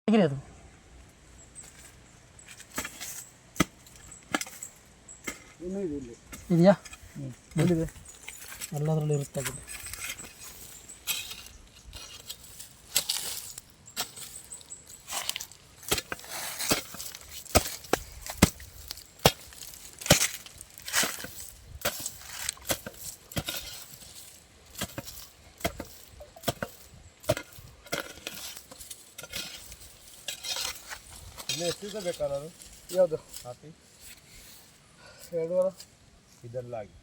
ಹೇಗಿರಿ ಅದು ಇನ್ನೂ ಇದೆ ಇಲ್ಲಿ ಇದೆಯಾ ಎಲ್ಲಿದೆ ಎಲ್ಲದರಲ್ಲೂ ಇರುತ್ತೆ ಅದು ಎಷ್ಟು ದಿವಸ ಬೇಕಾದ್ರೆ ಅದು ಯಾವುದು ಕಾಫಿ 2 ವಾರ ಇದೆಲ್ಲ ಆಗಿ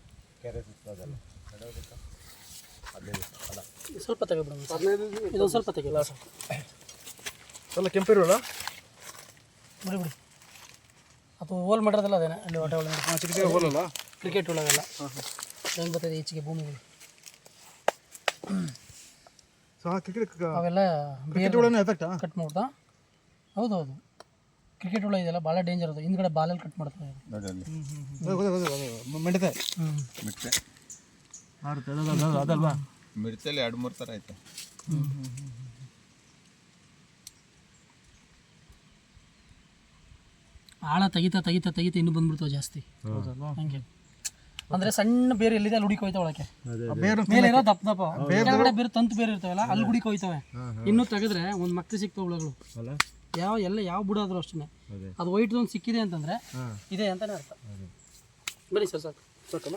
ಕೆರೆ ಸುತ್ತೋದೆಲ್ಲ 2 ಬೇಕಾ 15 ಅಲ್ಲ ಸ್ವಲ್ಪ ತೆಗೆದ್ಬಿಡೋಣ 15 ಇದೊಂದು ಸ್ವಲ್ಪ ತೆಗಿಲ್ಲ ಎಲ್ಲ ಕೆಂಪಿರೋಲ್ಲ ಬಿಡಿ ಬಿಡಿ ಅದು ಹೋಲ್ ಮಾಡಿರೋದಲ್ಲ ಅದೇನೆ ಅಲ್ಲಿ ಹೊಟ್ಟೆ ಒಳಗೆ ಚಿಕ್ಕ ಚಿಕ್ಕ ಹೋಲಲ್ಲ ಕ್ರಿಕೆಟ್ ಒಳಗೆಲ್ಲ ಹೆಂಗೆ ಬರ್ತದೆ ಈಚೆಗೆ ಭೂಮಿಗಳು ಸೊ ಕ್ರಿಕೆಟ್ ಅವೆಲ್ಲ ಕ್ರಿಕೆಟ್ ಒಳಗೆ ಎಫೆಕ್ಟಾ ಕಟ್ ಮಾಡ್ತಾ ಹೌದೌದು ಕ್ರಿಕೆಟ್ ಒಳಗೆ ಇದೆಲ್ಲ ಭಾಳ ಡೇಂಜರ್ ಅದು ಹಿಂದ್ಗಡೆ ಬಾಲಲ್ಲಿ ಕಟ್ ಮಾಡ್ತಾರೆ ಮೆಂಡತೆ ಮಿರ್ಚೆ ಆಡುತ್ತೆ ಅದಲ್ವಾ ಮಿರ್ಚಲ್ಲಿ 2-3 ಥರ ಐತೆ ಆಳ ತೆಗಿತಾ ತೆಗಿತಾ ತೆಗಿತಾ ಇನ್ನೂ ಬಂದ್ಬಿಡ್ತಾವೆ ಜಾಸ್ತಿ ಹಂಗೆ ಅಂದರೆ ಸಣ್ಣ ಬೇರೆ ಎಲ್ಲಿದೆ ಅಲ್ಲಿ ಹುಡುಕಿ ಹೋಯ್ತಾವೆ ಒಳಕ್ಕೆ ಮೇಲೆ ಇರೋ ದಪ್ಪ ದಪ್ಪ ಕೆಳಗಡೆ ಬೇರೆ ತಂತು ಬೇರೆ ಇರ್ತಾವಲ್ಲ ಅಲ್ಲಿ ಹುಡುಕಿ ಹೋಯ್ತವೆ ಇನ್ನೂ ತೆಗೆದ್ರೆ ಒಂದು ಮಕ್ಳು ಸಿಗ್ತಾವೆ ಹುಳಗಳು ಯಾವ ಬಿಡೋದ್ರು ಅಷ್ಟೇ ಅದು ವೈಟ್ ಒಂದು ಸಿಕ್ಕಿದೆ ಅಂತಂದರೆ ಇದೆ ಅಂತಲೇ ಅರ್ಥ ಬನ್ನಿ ಸರ್ ಸಾಕು ಸಾಕಲ್ಲ